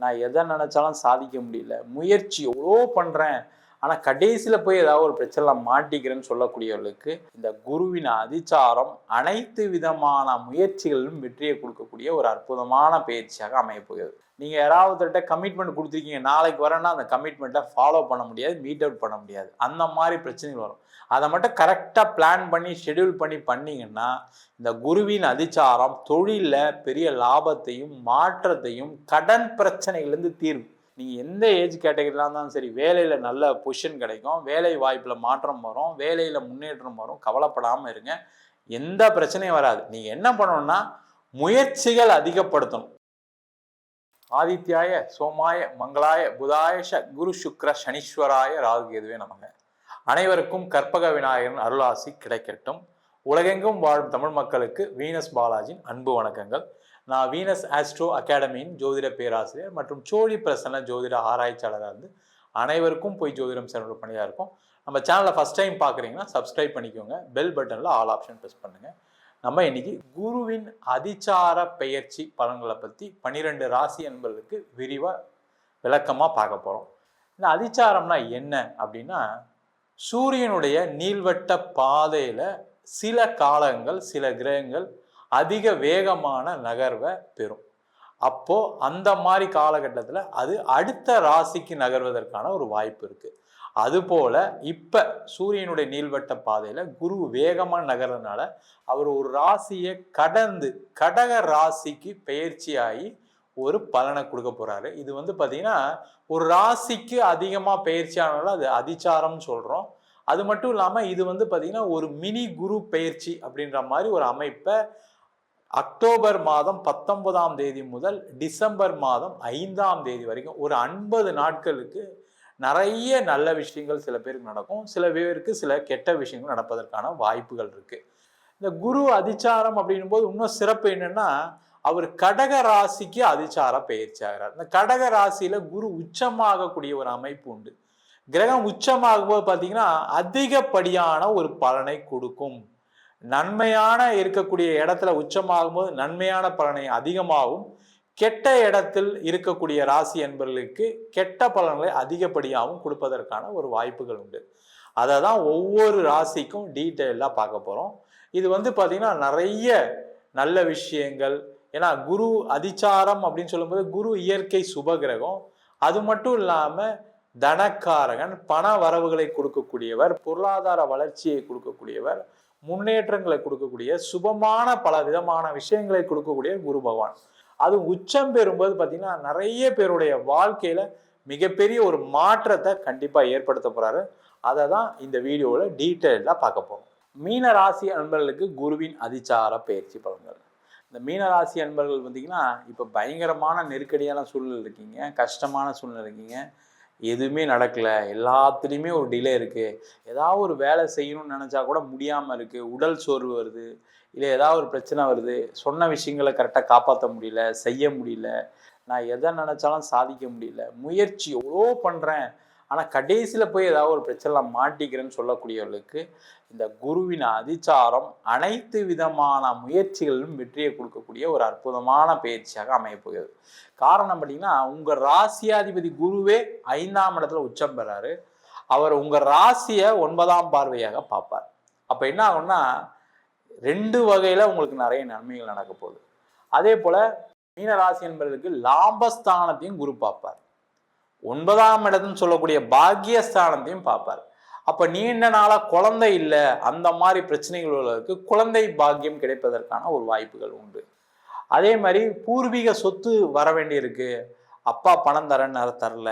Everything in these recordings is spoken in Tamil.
நான் எதை நினைச்சாலும் சாதிக்க முடியல, முயற்சி எவ்வளோ பண்றேன் ஆனால் கடைசியில் போய் ஏதாவது ஒரு பிரச்சனை மாட்டிக்கிறேன்னு சொல்லக்கூடியவர்களுக்கு இந்த குருவின் அதிச்சாரம் அனைத்து விதமான முயற்சிகளிலும் வெற்றியை கொடுக்கக்கூடிய ஒரு அற்புதமான பயிற்சியாக அமையப்போகிறது. நீங்கள் யாராவதுகிட்ட கமிட்மெண்ட் கொடுத்துருக்கீங்க, நாளைக்கு வரேன்னா அந்த கமிட்மெண்ட்டை ஃபாலோ பண்ண முடியாது, மீட் அவுட் பண்ண முடியாது, அந்த மாதிரி பிரச்சனைகள் வரும். அதை மட்டும் கரெக்டாக பிளான் பண்ணி ஷெடியூல் பண்ணிங்கன்னா இந்த குருவின் அதிச்சாரம் தொழிலில் பெரிய லாபத்தையும் மாற்றத்தையும் கடன் பிரச்சனைகள்லேருந்து தீர்வு. நீங்கள் எந்த ஏஜ் கேட்டகரியில் இருந்தாலும் சரி, வேலையில் நல்ல பொசிஷன் கிடைக்கும், வேலை வாய்ப்பில் மாற்றம் வரும், வேலையில் முன்னேற்றம் வரும், கவலைப்படாமல் இருங்க, எந்த பிரச்சனையும் வராது. நீங்கள் என்ன பண்ணணும்னா முயற்சிகள் அதிகப்படுத்தணும். ஆதித்யாய சோமாய மங்களாய புதாயஷ குரு சுக்ர சனீஸ்வராய ராகுகேதுவே நமக. அனைவருக்கும் கற்பக விநாயகரின் அருளாசி கிடைக்கட்டும். உலகெங்கும் வாழும் தமிழ் மக்களுக்கு வீனஸ் பாலாஜியின் அன்பு வணக்கங்கள். நான் வீனஸ் ஆஸ்ட்ரோ அகாடமியின் ஜோதிட பேராசிரியர் மற்றும் சோழி பிரசன்ன ஜோதிட ஆராய்ச்சியாளராக இருந்து அனைவருக்கும் போய் ஜோதிடம் சேர்ந்த பணியாக இருக்கும். நம்ம சேனலை ஃபஸ்ட் டைம் பார்க்குறீங்கன்னா சப்ஸ்கிரைப் பண்ணிக்கோங்க, பெல் பட்டனில் ஆல் ஆப்ஷன் ப்ரெஸ் பண்ணுங்கள். நம்ம இன்னைக்கு குருவின் அதிச்சார பெயர்ச்சி பலன்களை பற்றி 12 ராசி என்பதற்கு விரிவாக விளக்கமாக பார்க்க போகிறோம். இந்த அதிச்சாரம்னா என்ன அப்படின்னா, சூரியனுடைய நீள்வட்ட பாதையில் சில காலங்கள் சில கிரகங்கள் அதிக வேகமான நகர்வை பெறும். அப்போது அந்த மாதிரி காலகட்டத்தில் அது அடுத்த ராசிக்கு நகர்வதற்கான ஒரு வாய்ப்பு இருக்குது. அதுபோல இப்போ சூரியனுடைய நீள்வட்ட பாதையில் குரு வேகமாக நகர்றதுனால அவர் ஒரு ராசியை கடந்து கடக ராசிக்கு பெயர்ச்சியாகி ஒரு பலனை கொடுக்க போகிறாரு. இது பார்த்தீங்கன்னா ஒரு ராசிக்கு அதிகமாக பெயர்ச்சியானாலும் அது அதிச்சாரம்னு சொல்கிறோம். அது மட்டும் இல்லாமல் இது பார்த்தீங்கன்னா ஒரு மினி குரு பெயர்ச்சி அப்படின்ற மாதிரி ஒரு அமைப்பை அக்டோபர் மாதம் 19ஆம் தேதி முதல் டிசம்பர் மாதம் 5ஆம் தேதி வரைக்கும் ஒரு 50 நாட்களுக்கு நிறைய நல்ல விஷயங்கள் சில பேருக்கு நடக்கும், சில பேருக்கு சில கெட்ட விஷயங்கள் நடப்பதற்கான வாய்ப்புகள் இருக்கு. இந்த குரு அதிச்சாரம் அப்படின்னும் போது இன்னும் சிறப்பு என்னன்னா, அவர் கடக ராசிக்கு அதிச்சார பயிற்சி ஆகிறார். இந்த கடக ராசியில குரு உச்சமாகக்கூடிய ஒரு அமைப்பு உண்டு. கிரகம் உச்சமாகும் போது பார்த்தீங்கன்னா அதிகப்படியான ஒரு பலனை கொடுக்கும். நன்மையான இருக்கக்கூடிய இடத்துல உச்சமாகும் போது நன்மையான பலனை அதிகமாகவும், கெட்ட இடத்தில் இருக்கக்கூடிய ராசி என்பவர்களுக்கு கெட்ட பலன்களை அதிகப்படியாகவும் கொடுப்பதற்கான ஒரு வாய்ப்புகள் உண்டு. அதை தான் ஒவ்வொரு ராசிக்கும் டீட்டெயிலாக பார்க்க போகிறோம். இது பார்த்தீங்கன்னா நிறைய நல்ல விஷயங்கள். ஏன்னா குரு அதிச்சாரம் அப்படின்னு சொல்லும்போது குரு இயற்கை சுபகிரகம். அது மட்டும் இல்லாமல் தனக்காரகன், பண வரவுகளை கொடுக்கக்கூடியவர், பொருளாதார வளர்ச்சியை கொடுக்கக்கூடியவர், முன்னேற்றங்களை கொடுக்கக்கூடிய சுபமான பல விதமான விஷயங்களை கொடுக்கக்கூடிய குரு பகவான். அது உச்சம் பெறும்போது பார்த்தீங்கன்னா நிறைய பேருடைய வாழ்க்கையில மிகப்பெரிய ஒரு மாற்றத்தை கண்டிப்பாக ஏற்படுத்த போறாரு. அதை தான் இந்த வீடியோவில் டீட்டெயிலாக பார்க்க போறோம். மீன ராசி அன்பர்களுக்கு குருவின் அதிச்சார பயிற்சி பலன்கள். இந்த மீனராசி அன்பர்கள் பார்த்தீங்கன்னா இப்போ பயங்கரமான நெருக்கடியான சூழ்நிலை இருக்கீங்க, கஷ்டமான சூழ்நிலை இருக்கீங்க, எதுவுமே நடக்கலை, எல்லாத்துலேயுமே ஒரு டிலே இருக்குது, ஏதாவது ஒரு வேலை செய்யணும்னு நினச்சா கூட முடியாமல் இருக்குது, உடல் சோர்வு வருது, இல்லை ஏதாவது ஒரு பிரச்சனை வருது, சொன்ன விஷயங்களை கரெக்டாக காப்பாற்ற முடியல, செய்ய முடியல, நான் எதை நினச்சாலும் சாதிக்க முடியல, முயற்சி எவ்வளோ பண்ணுறேன் ஆனால் கடைசியில் போய் ஏதாவது ஒரு பிரச்சனை மாட்டிக்கிறேன்னு சொல்லக்கூடியவர்களுக்கு இந்த குருவின் அதிச்சாரம் அனைத்து விதமான முயற்சிகளிலும் வெற்றியை கொடுக்கக்கூடிய ஒரு அற்புதமான பயிற்சியாக அமையப்போகிறது. காரணம் பார்த்தீங்கன்னா, உங்கள் ராசியாதிபதி குருவே 5ஆம் இடத்துல உச்சம் பெறாரு. அவர் உங்கள் ராசியை 9ஆம் பார்வையாக பார்ப்பார். அப்போ என்ன ஆகும்னா 2 வகையில் உங்களுக்கு நிறைய நன்மைகள் நடக்க போகுது. அதே போல் மீனராசி என்பதற்கு லாபஸ்தானத்தையும் குரு பார்ப்பார். 9ஆம் இடத்துன்னு சொல்லக்கூடிய பாக்கியஸ்தானத்தையும் பார்ப்பார். அப்போ நீண்ட நாளாக குழந்தை இல்லை, அந்த மாதிரி பிரச்சனைகள் உள்ளவர்களுக்கு குழந்தை பாக்கியம் கிடைப்பதற்கான ஒரு வாய்ப்புகள் உண்டு. அதே மாதிரி பூர்வீக சொத்து வர வேண்டியிருக்கு, அப்பா பணம் தரல,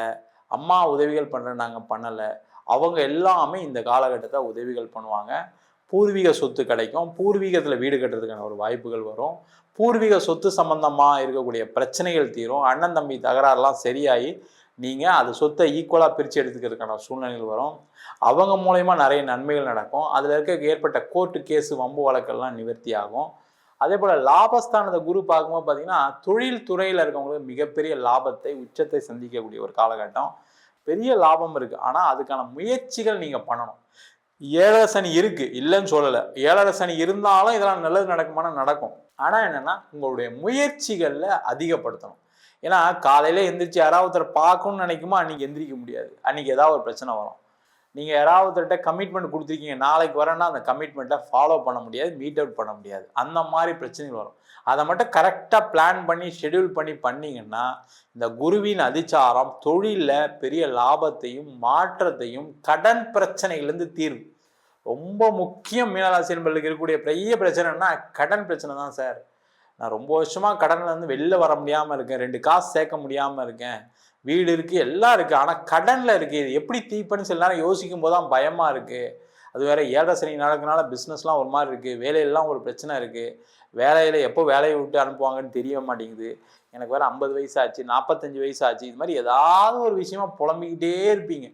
அம்மா உதவிகள் பண்ணுறேன் நாங்கள் பண்ணலை, அவங்க எல்லாமே இந்த காலகட்டத்தை உதவிகள் பண்ணுவாங்க. பூர்வீக சொத்து கிடைக்கும், பூர்வீகத்தில் வீடு கட்டுறதுக்கான ஒரு வாய்ப்புகள் வரும், பூர்வீக சொத்து சம்பந்தமாக இருக்கக்கூடிய பிரச்சனைகள் தீரும், அண்ணன் தம்பி தகராறுலாம் சரியாகி நீங்கள் அது சொத்தை ஈக்குவலாக பிரித்து எடுத்துக்கிறதுக்கான சூழ்நிலைகள் வரும். அவங்க மூலயமா நிறைய நன்மைகள் நடக்கும். அதில் இருக்க ஏற்பட்ட கோர்ட்டு கேஸு வம்பு வழக்கெல்லாம் நிவர்த்தி ஆகும். அதே போல் லாபஸ்தானத்தை குரு பார்க்கும்போது பார்த்தீங்கன்னா தொழில் துறையில் இருக்கவங்களுக்கு மிகப்பெரிய லாபத்தை உச்சத்தை சந்திக்கக்கூடிய ஒரு காலகட்டம். பெரிய லாபம் இருக்குது, ஆனால் அதுக்கான முயற்சிகள் நீங்கள் பண்ணணும். 7 சனி இருக்குது, இல்லைன்னு சொல்லலை, 7 சனி இருந்தாலும் இதெல்லாம் நல்லது நடக்குமானா நடக்கும். ஆனால் என்னென்னா உங்களுடைய முயற்சிகளில் அதிகப்படுத்தணும். ஏன்னா காலையில் எந்திரிச்சு யாராவது ஒருத்தர் பார்க்கணும்னு நினைக்குமோ அன்றைக்கி எந்திரிக்க முடியாது, அன்றைக்கி ஏதாவது ஒரு பிரச்சனை வரும். நீங்கள் யாராவது ஒருத்தர்கிட்ட கமிட்மெண்ட் கொடுத்துருக்கீங்க, நாளைக்கு வரேன்னா அந்த கமிட்மெண்ட்டை ஃபாலோ பண்ண முடியாது, மீட் அவுட் பண்ண முடியாது, அந்த மாதிரி பிரச்சனைகள் வரும். அதை மட்டும் கரெக்டாக பிளான் பண்ணி ஷெடியூல் பண்ணிங்கன்னா இந்த குருவின் அதிச்சாரம் தொழிலில் பெரிய லாபத்தையும் மாற்றத்தையும் கடன் பிரச்சனைகள்லேருந்து தீர்வு. ரொம்ப முக்கியம் மீனராசி என்பர்களுக்கு இருக்கக்கூடிய பெரிய பிரச்சனைனா கடன் பிரச்சனை தான் சார். நான் ரொம்ப வருஷமாக கடனில் இருந்து வெளில வர முடியாமல் இருக்கேன், 2 காசு சேர்க்க முடியாமல் இருக்கேன், வீடு இருக்குது எல்லாம் இருக்குது, ஆனால் கடனில் இருக்குது, இது எப்படி தீர்ப்பன்னு சில நேரம் யோசிக்கும் போது தான் பயமாக இருக்குது. அது வேறு 7.5 சனி நடக்கிறனால பிஸ்னஸ்லாம் ஒரு மாதிரி இருக்குது, வேலையெல்லாம் ஒரு பிரச்சனை இருக்குது, வேலையில் எப்போ வேலையை விட்டு அனுப்புவாங்கன்னு தெரிய மாட்டேங்குது, எனக்கு வேறு 50 வயசு ஆச்சு, 45 வயசு ஆச்சு, இது மாதிரி ஏதாவது ஒரு விஷயமா புலம்பிக்கிட்டே இருப்பீங்க.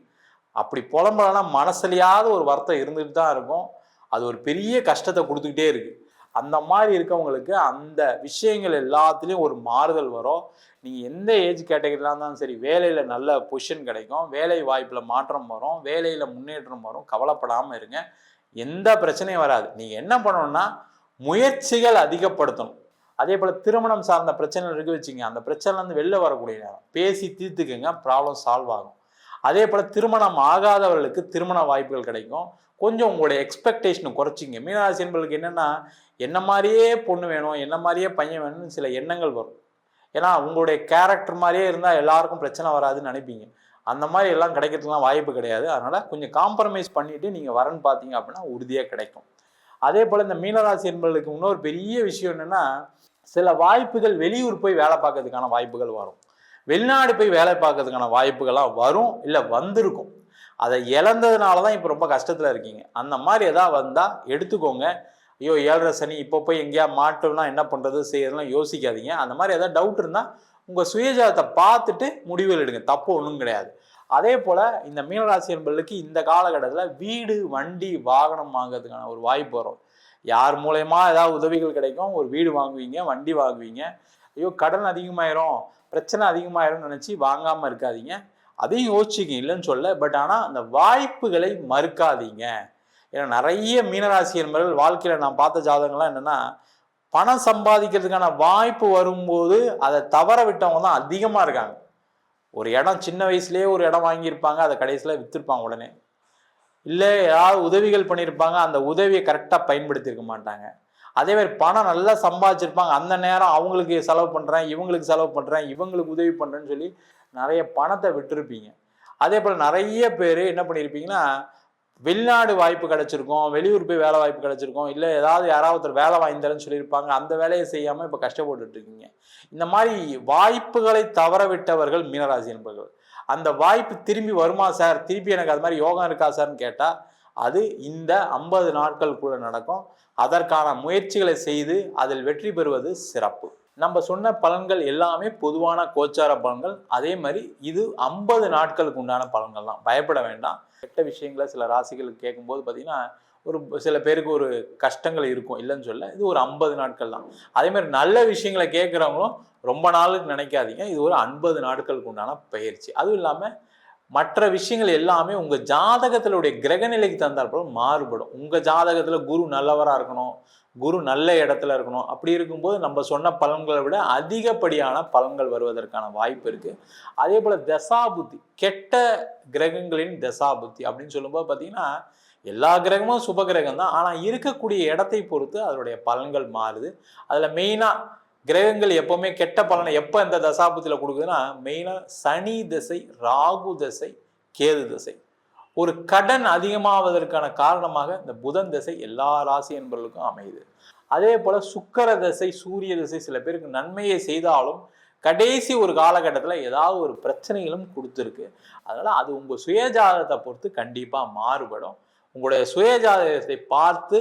அப்படி புலம்பலன்னா மனசுலையாவது ஒரு வருத்தம் இருந்துகிட்டு தான் இருக்கும், அது ஒரு பெரிய கஷ்டத்தை கொடுத்துக்கிட்டே இருக்குது. அந்த மாதிரி இருக்கவங்களுக்கு அந்த விஷயங்கள் எல்லாத்துலேயும் ஒரு மாறுதல் வரும். நீங்கள் எந்த ஏஜ் கேட்டகரியில் இருந்தாலும் சரி, வேலையில் நல்ல பொசிஷன் கிடைக்கும், வேலை வாய்ப்பில் மாற்றம் வரும், வேலையில் முன்னேற்றம் வரும், கவலைப்படாமல் இருங்க, எந்த பிரச்சனையும் வராது. நீங்கள் என்ன பண்ணணும்னா முயற்சிகள் அதிகப்படுத்தணும். அதே போல் திருமணம் சார்ந்த பிரச்சனை இருக்கு வச்சுங்க, அந்த பிரச்சனைலேருந்து வெளில வரக்கூடிய நேரம் பேசி தீர்த்துக்குங்க, ப்ராப்ளம் சால்வ் ஆகும். அதே போல் திருமணம் ஆகாதவர்களுக்கு திருமண வாய்ப்புகள் கிடைக்கும். கொஞ்சம் உங்களுடைய எக்ஸ்பெக்டேஷனை குறைச்சிங்க. மீனராசி என்பர்களுக்கு என்னென்னா, என்ன மாதிரியே பொண்ணு வேணும், என்ன மாதிரியே பையன் வேணும்னு சில எண்ணங்கள் வரும். ஏன்னா உங்களுடைய கேரக்டர் மாதிரியே இருந்தால் எல்லாருக்கும் பிரச்சனை வராதுன்னு நினைப்பீங்க. அந்த மாதிரி எல்லாம் கிடைக்கிறதுலாம் வாய்ப்பு கிடையாது. அதனால் கொஞ்சம் காம்ப்ரமைஸ் பண்ணிவிட்டு நீங்கள் வரன்னு பார்த்தீங்க அப்படின்னா உறுதியாக கிடைக்கும். அதே போல் இந்த மீனராசி என்பர்களுக்கு இன்னொரு பெரிய விஷயம் என்னென்னா, சில வாய்ப்புகள் வெளியூர் போய் வேலை பார்க்கறதுக்கான வாய்ப்புகள் வரும், வெளிநாடு போய் வேலை பார்க்கறதுக்கான வாய்ப்புகள்லாம் வரும், இல்லை வந்திருக்கும். அதை இழந்ததுனால தான் இப்போ ரொம்ப கஷ்டத்தில் இருக்கீங்க. அந்த மாதிரி எதாவது வந்தால் எடுத்துக்கோங்க. ஐயோ 7.5 சனி இப்போ போய் எங்கேயா மாட்டோம்னா என்ன பண்ணுறது செய்யறதுலாம் யோசிக்காதீங்க. அந்த மாதிரி எதாவது டவுட் இருந்தால் உங்கள் சுயஜாதத்தை பார்த்துட்டு முடிவுகள் எடுங்க, தப்பு ஒன்றும் கிடையாது. அதே போல் இந்த மீனராசி என்பர்களுக்கு இந்த காலகட்டத்தில் வீடு வண்டி வாகனம் வாங்கிறதுக்கான ஒரு வாய்ப்பு வரும். யார் மூலயமா ஏதாவது உதவிகள் கிடைக்கும், ஒரு வீடு வாங்குவீங்க, வண்டி வாங்குவீங்க. ஐயோ கடன் அதிகமாயிரும், பிரச்சனை அதிகமாயிரும்னு நினச்சி வாங்காமல் இருக்காதீங்க, அதையும் யோசிச்சிங்க, இல்லைன்னு சொல்ல. பட் ஆனால் அந்த வாய்ப்புகளை மறுக்காதீங்க. ஏன்னா நிறைய மீனராசி என்பவர்கள் வாழ்க்கையில் நான் பார்த்த ஜாதகங்கள்லாம் என்னென்னா, பணம் சம்பாதிக்கிறதுக்கான வாய்ப்பு வரும்போது அதை தவற விட்டவங்க தான் அதிகமாக இருக்காங்க. ஒரு இடம் சின்ன வயசுலேயே ஒரு இடம் வாங்கியிருப்பாங்க, அதை கடைசியில் விற்றுருப்பாங்க உடனே. இல்லை ஏதாவது உதவிகள் பண்ணியிருப்பாங்க, அந்த உதவியை கரெக்டாக பயன்படுத்தியிருக்க மாட்டாங்க. அதே மாதிரி பணம் நல்லா சம்பாதிச்சிருப்பாங்க, அந்த நேரம் அவங்களுக்கு செலவு பண்ணுறேன், இவங்களுக்கு செலவு பண்ணுறேன், இவங்களுக்கு உதவி பண்ணுறேன்னு சொல்லி நிறைய பணத்தை விட்டுருப்பீங்க. அதே போல் நிறைய பேர் என்ன பண்ணியிருப்பீங்கன்னா, வெளிநாடு வாய்ப்பு கிடச்சிருக்கோம், வெளியூர் போய் வேலை வாய்ப்பு கிடச்சிருக்கோம், இல்லை ஏதாவது யாராவது ஒருத்தர் வேலை வாங்கி தரேன்னு சொல்லியிருப்பாங்க, அந்த வேலையை செய்யாமல் இப்போ கஷ்டப்பட்டுட்டு இருக்கீங்க. இந்த மாதிரி வாய்ப்புகளை தவற விட்டவர்கள் மீனராசி என்பவர்கள். அந்த வாய்ப்பு திரும்பி வருமா சார், திருப்பி எனக்கு அது மாதிரி யோகம் இருக்கா சார்னு கேட்டால் அது இந்த 50 நாட்களுக்குள்ள நடக்கும். அதற்கான முயற்சிகளை செய்து அதில் வெற்றி பெறுவது சிறப்பு. நம்ம சொன்ன பலன்கள் எல்லாமே பொதுவான கோச்சார பலன்கள். அதே மாதிரி இது 50 நாட்களுக்கு உண்டான பலன்கள் தான், பயப்பட வேண்டாம். கெட்ட விஷயங்களை சில ராசிகளுக்கு கேட்கும்போது பார்த்தீங்கன்னா ஒரு சில பேருக்கு ஒரு கஷ்டங்கள் இருக்கும், இல்லைன்னு சொல்ல. இது ஒரு 50 நாட்கள் தான். அதே மாதிரி நல்ல விஷயங்களை கேட்குறவங்களும் ரொம்ப நாளுக்கு நினைக்காதீங்க, இது ஒரு 50 நாட்களுக்கு உண்டான பயிற்சி. அதுவும் இல்லாமல் மற்ற விஷயங்கள் எல்லாமே உங்கள் ஜாதகத்தினுடைய கிரகநிலைக்கு தந்தாற்போல் மாறுபடும். உங்கள் ஜாதகத்தில் குரு நல்லவராக இருக்கணும், குரு நல்ல இடத்துல இருக்கணும். அப்படி இருக்கும்போது நம்ம சொன்ன பலன்களை விட அதிகப்படியான பலன்கள் வருவதற்கான வாய்ப்பு இருக்குது. அதே போல் தசாபுத்தி, கெட்ட கிரகங்களின் தசாபுத்தி அப்படின்னு சொல்லும்போது பார்த்தீங்கன்னா எல்லா கிரகமும் சுப கிரகம் தான், ஆனால் இருக்கக்கூடிய இடத்தை பொறுத்து அதனுடைய பலன்கள் மாறுது. அதில் மெயினாக கிரகங்கள் எப்போவுமே கெட்ட பலனை எப்போ இந்த தசாபுத்தியில் கொடுக்குதுன்னா, மெயினாக சனி திசை, ராகு திசை, கேது திசை. ஒரு கடன் அதிகமாவதற்கான காரணமாக இந்த புதன் திசை எல்லா ராசி என்பவர்களுக்கும் அமையுது. அதே போல் சுக்கிர திசை, சூரிய திசை சில பேருக்கு நன்மையை செய்தாலும் கடைசி ஒரு காலகட்டத்தில் ஏதாவது ஒரு பிரச்சனைகளும் கொடுத்துருக்கு. அதனால் அது உங்கள் சுயஜாதகத்தை பொறுத்து கண்டிப்பாக மாறுபடும். உங்களுடைய சுயஜாதகத்தை பார்த்து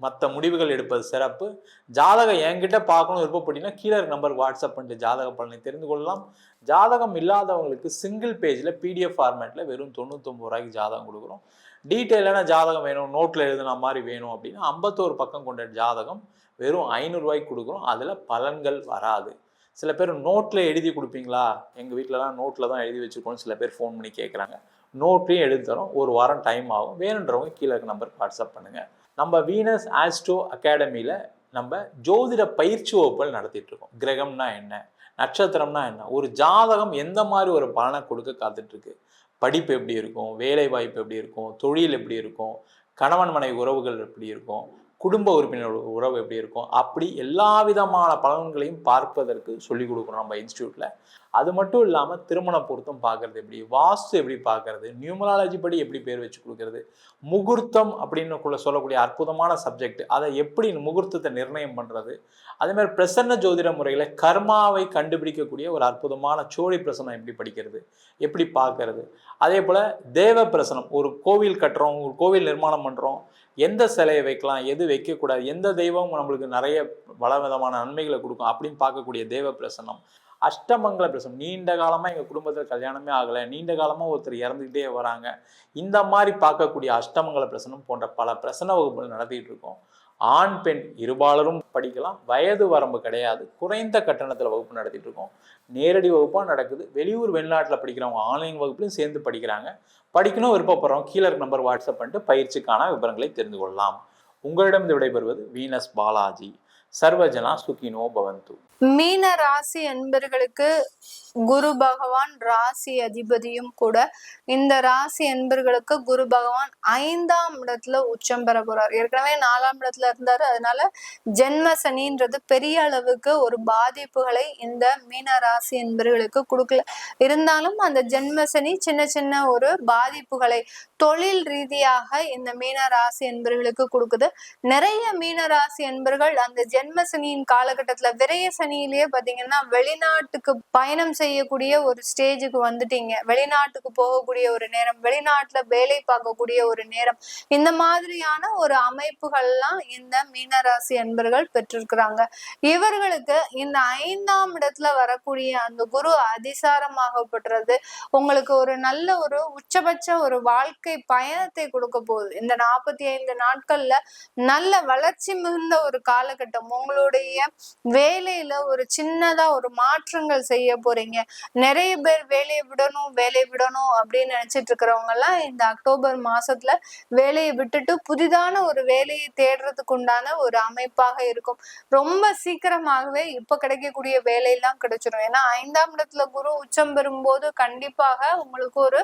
மற்ற முடிவுகள் எடுப்பது சிறப்பு. ஜாதகம் என்கிட்ட பார்க்கணும் விருப்பப்பட்டீங்கன்னா கீழே நம்பருக்கு வாட்ஸ்அப் பண்ணிட்டு ஜாதக பலனை தெரிந்து கொள்ளலாம். ஜாதகம் இல்லாதவங்களுக்கு சிங்கிள் பேஜில் பிடிஎஃப் ஃபார்மேட்டில் வெறும் 99 ரூபாய்க்கு ஜாதகம் கொடுக்குறோம். டீட்டெயிலான ஜாதகம் வேணும், நோட்டில் எழுதுன மாதிரி வேணும் அப்படின்னா 51 பக்கம் கொண்ட ஜாதகம் வெறும் 500 ரூபாய்க்கு கொடுக்குறோம். அதில் பலன்கள் வராது. சில பேர் நோட்டில் எழுதி கொடுப்பீங்களா, எங்கள் வீட்டிலலாம் நோட்டில் தான் எழுதி வச்சுருக்கோன்னு சில பேர் ஃபோன் பண்ணி கேட்குறாங்க. நோட்லையும் எழுதி தரோம், ஒரு வாரம் டைம் ஆகும். வேணுன்றவங்க கீழே இருக்க நம்பருக்கு வாட்ஸ்அப் பண்ணுங்கள். நம்ம வீனஸ் ஆஸ்ட்ரோ அகாடமியில் நம்ம ஜோதிட பயிற்சி வகுப்புகள் நடத்திட்டு இருக்கோம். கிரகம்னா என்ன, நட்சத்திரம்னா என்ன? ஒரு ஜாதகம் எந்த மாதிரி ஒரு பலனை கொடுக்க காத்துட்டு இருக்கு? படிப்பு எப்படி இருக்கும், வேலை வாய்ப்பு எப்படி இருக்கும், தொழில் எப்படி இருக்கும், கணவன் மனைவி உறவுகள் எப்படி இருக்கும், குடும்ப உறுப்பினர் உறவு எப்படி இருக்கும், அப்படி எல்லா விதமான பலன்களையும் பார்ப்பதற்கு சொல்லிக் கொடுக்குறோம் நம்ம இன்ஸ்டியூட்ல. அது மட்டும் இல்லாமல் திருமண பொருத்தம் பார்க்கறது எப்படி, வாஸ்து எப்படி பார்க்கறது, நியூமராலஜி படி எப்படி பேர் வச்சு கொடுக்கறது, முகூர்த்தம் அப்படின்னு சொல்லக்கூடிய அற்புதமான சப்ஜெக்ட், அதை எப்படி முகூர்த்தத்தை நிர்ணயம் பண்ணுறது, அதே மாதிரி பிரசன்ன ஜோதிட முறையில் கர்மாவை கண்டுபிடிக்கக்கூடிய ஒரு அற்புதமான சோழி பிரசனம் எப்படி படிக்கிறது, எப்படி பார்க்கறது, அதே போல் தேவ பிரசனம், ஒரு கோவில் கட்டுறோம், ஒரு கோவில் நிர்மாணம் பண்ணுறோம், எந்த சிலையை வைக்கலாம், எது வைக்கக்கூடாது, எந்த தெய்வம் நம்மளுக்கு நிறைய விதமான நன்மைகளை கொடுக்கும் அப்படின்னு பார்க்கக்கூடிய தேவ பிரசனம், அஷ்டமங்கல பிரசனம், நீண்ட காலமாக எங்கள் குடும்பத்தில் கல்யாணமே ஆகலை, நீண்ட காலமாக ஒருத்தர் இறந்துக்கிட்டே வராங்க, இந்த மாதிரி பார்க்கக்கூடிய அஷ்டமங்கல பிரசனம் போன்ற பல பிரசன வகுப்புகள் நடத்திட்டு இருக்கோம். ஆண் பெண் இருபாலரும் படிக்கலாம், வயது வரம்பு கிடையாது, குறைந்த கட்டணத்தில் வகுப்பு நடத்திட்டு இருக்கோம். நேரடி வகுப்பாக நடக்குது. வெளியூர் வெளிநாட்டில் படிக்கிறவங்க ஆன்லைன் வகுப்புலையும் சேர்ந்து படிக்கிறாங்க. படிக்கணும் விருப்பப்படுறோம், கீழே நம்பர் வாட்ஸ்அப் பண்ணிட்டு பயிற்சிக்கான விவரங்களை தெரிந்து கொள்ளலாம். உங்களிடம் விடைபெறுவது வீனஸ் பாலாஜி. சர்வஜனா சுகினோ பவந்து. மீன ராசி என்பர்களுக்கு குரு பகவான் ராசி அதிபதியும் கூட. இந்த ராசி என்பர்களுக்கு குரு பகவான் 5ஆம் இடத்துல உச்சம் பெற போறார். ஏற்கனவே 4ஆம் இடத்துல இருந்தாரு. அதனால ஜென்ம சனின்றது பெரிய அளவுக்கு ஒரு பாதிப்புகளை இந்த மீன ராசி என்பர்களுக்கு கொடுக்கல. இருந்தாலும் அந்த ஜென்ம சனி சின்ன சின்ன ஒரு பாதிப்புகளை தொழில் ரீதியாக இந்த மீன ராசி என்பர்களுக்கு கொடுக்குது. நிறைய மீன ராசி என்பர்கள் அந்த ஜென்ம சனியின் காலகட்டத்துல விரைய சனியிலேயே பாத்தீங்கன்னா வெளிநாட்டுக்கு பயணம் செய்யக்கூடிய ஒரு ஸ்டேஜுக்கு வந்துட்டீங்க, வெளிநாட்டுக்கு போகக்கூடிய ஒரு நேரம், வெளிநாட்டுல வேலை பார்க்கக்கூடிய ஒரு நேரம், இந்த மாதிரியான ஒரு அமைப்புகள்லாம் இந்த மீனராசி அன்பர்கள் பெற்றிருக்கிறாங்க. இவர்களுக்கு இந்த 5ஆம் இடத்துல வரக்கூடிய அந்த குரு அதிசாரமாகப்படுறது உங்களுக்கு ஒரு நல்ல ஒரு உச்சபட்ச ஒரு வாழ்க்கை பயணத்தை கொடுக்க போகுது. இந்த 45 நாட்கள்ல நல்ல வளர்ச்சி மிகுந்த ஒரு காலகட்டம். உங்களுடைய வேலையில ஒரு சின்னதா ஒரு மாற்றங்கள் செய்ய போறீங்க. நிறைய பேர் வேலையை விடணும் அப்படின்னு நினைச்சிட்டு இருக்கிறவங்க எல்லாம் இந்த அக்டோபர் மாசத்துல வேலையை விட்டுட்டு புதிதான ஒரு வேலையை தேடுறதுக்கு உண்டான ஒரு அமைப்பாக இருக்கும். ரொம்ப சீக்கிரமாகவே இப்ப கிடைக்கக்கூடிய வேலையெல்லாம் கிடைச்சிடும். ஏன்னா 5ஆம் இடத்துல குரு உச்சம் பெறும்போது கண்டிப்பாக உங்களுக்கு ஒரு